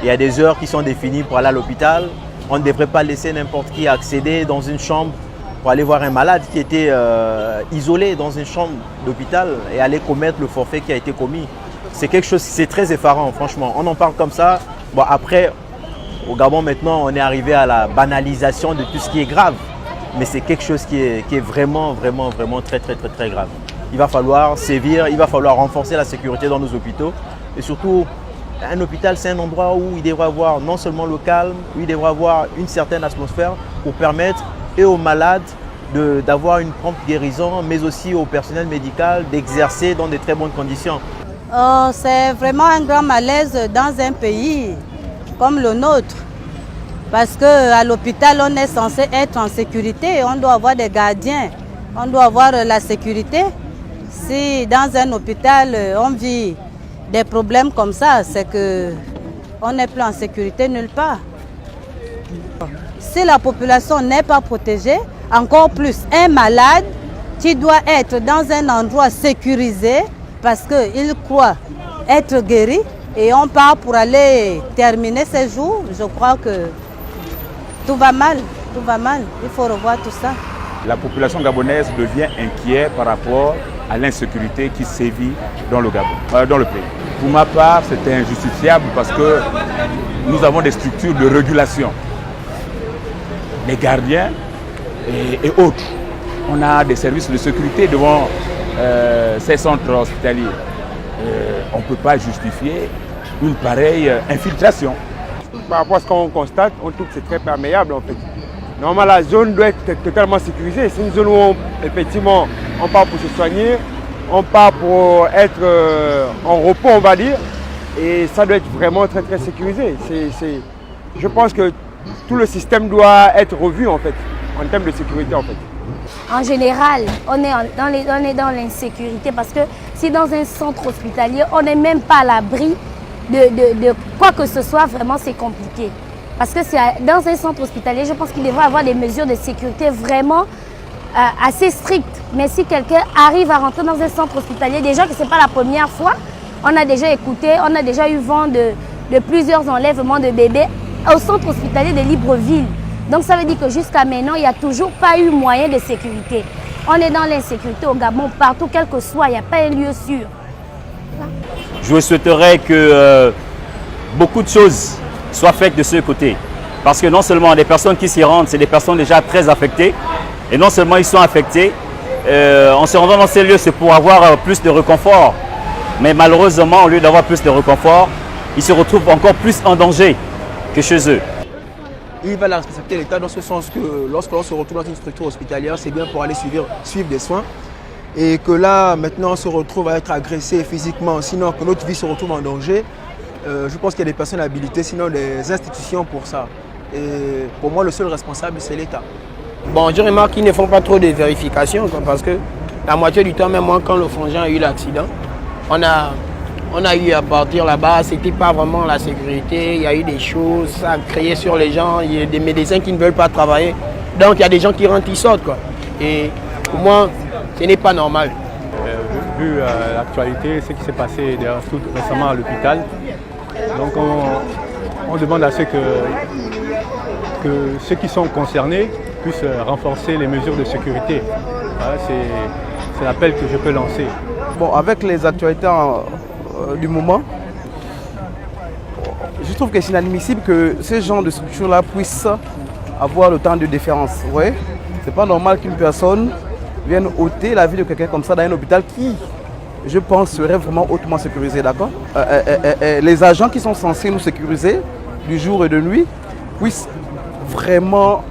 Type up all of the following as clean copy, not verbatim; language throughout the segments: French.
Il y a des heures qui sont définies pour aller à l'hôpital. On ne devrait pas laisser n'importe qui accéder dans une chambre pour aller voir un malade qui était isolé dans une chambre d'hôpital et aller commettre le forfait qui a été commis. C'est quelque chose, c'est très effarant, franchement. On en parle comme ça. Bon, après, au Gabon, maintenant, on est arrivé à la banalisation de tout ce qui est grave. Mais c'est quelque chose qui est vraiment très grave. Il va falloir sévir, il va falloir renforcer la sécurité dans nos hôpitaux. Et surtout, un hôpital, c'est un endroit où il devrait avoir non seulement le calme, où il devrait avoir une certaine atmosphère pour permettre et aux malades d'avoir une prompte guérison, mais aussi au personnel médical d'exercer dans de très bonnes conditions. C'est vraiment un grand malaise dans un pays comme le nôtre. Parce qu'à l'hôpital, on est censé être en sécurité, on doit avoir des gardiens, on doit avoir la sécurité. Si dans un hôpital, on vit des problèmes comme ça, c'est qu'on n'est plus en sécurité nulle part. Si la population n'est pas protégée, encore plus un malade qui doit être dans un endroit sécurisé parce qu'il croit être guéri et on part pour aller terminer ses jours, je crois que tout va mal, il faut revoir tout ça. La population gabonaise devient inquiète par rapport à l'insécurité qui sévit dans le Gabon, dans le pays. Pour ma part, c'était injustifiable parce que nous avons des structures de régulation, des gardiens et autres. On a des services de sécurité devant ces centres hospitaliers. On ne peut pas justifier une pareille infiltration. Par rapport à ce qu'on constate, on trouve que c'est très perméable en fait. Normalement, la zone doit être totalement sécurisée. C'est une zone où effectivement, on part pour se soigner, on part pour être en repos, on va dire. Et ça doit être vraiment très sécurisé. Je pense que tout le système doit être revu en fait, en termes de sécurité en fait. En général, on est dans l'insécurité parce que si dans un centre hospitalier, on n'est même pas à l'abri de quoi que ce soit, vraiment c'est compliqué. Parce que dans un centre hospitalier, je pense qu'il devrait y avoir des mesures de sécurité vraiment assez strictes. Mais si quelqu'un arrive à rentrer dans un centre hospitalier, déjà que ce n'est pas la première fois, on a déjà écouté, on a déjà eu vent de plusieurs enlèvements de bébés au centre hospitalier de Libreville. Donc ça veut dire que jusqu'à maintenant, il n'y a toujours pas eu moyen de sécurité. On est dans l'insécurité au Gabon, partout, quel que soit, il n'y a pas un lieu sûr. Je souhaiterais que beaucoup de choses soient faites de ce côté. Parce que non seulement les personnes qui s'y rendent, c'est des personnes déjà très affectées. Et non seulement ils sont affectés, en se rendant dans ces lieux, c'est pour avoir plus de réconfort. Mais malheureusement, au lieu d'avoir plus de réconfort, ils se retrouvent encore plus en danger que chez eux. Il va la responsabilité de l'État dans ce sens que lorsque l'on se retrouve dans une structure hospitalière, c'est bien pour aller suivre des soins. Et que là, maintenant, on se retrouve à être agressé physiquement, sinon que notre vie se retrouve en danger. Je pense qu'il y a des personnes habilitées, sinon des institutions pour ça. Et pour moi, le seul responsable, c'est l'État. Bon, je remarque qu'ils ne font pas trop de vérifications, parce que la moitié du temps, même moi, quand le frangin a eu l'accident, on a eu à partir là-bas, c'était pas vraiment la sécurité, il y a eu des choses, ça a créé sur les gens, il y a des médecins qui ne veulent pas travailler. Donc il y a des gens qui rentrent, qui sortent, quoi. Et pour moi, ce n'est pas normal. Vu l'actualité, ce qui s'est passé tout récemment à l'hôpital, donc on demande à ce que ceux qui sont concernés puissent renforcer les mesures de sécurité. Voilà, c'est l'appel que je peux lancer. Bon, avec les actualités du moment, je trouve que c'est inadmissible que ces gens de structures-là puissent avoir le temps de déférence. Ouais. C'est pas normal qu'une personne vienne ôter la vie de quelqu'un comme ça dans un hôpital qui, je pense, serait vraiment hautement sécurisé, d'accord? Les agents qui sont censés nous sécuriser du jour et de nuit puissent vraiment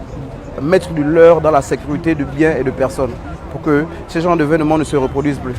mettre du leur dans la sécurité de biens et de personnes pour que ces gens d'événements ne se reproduisent plus.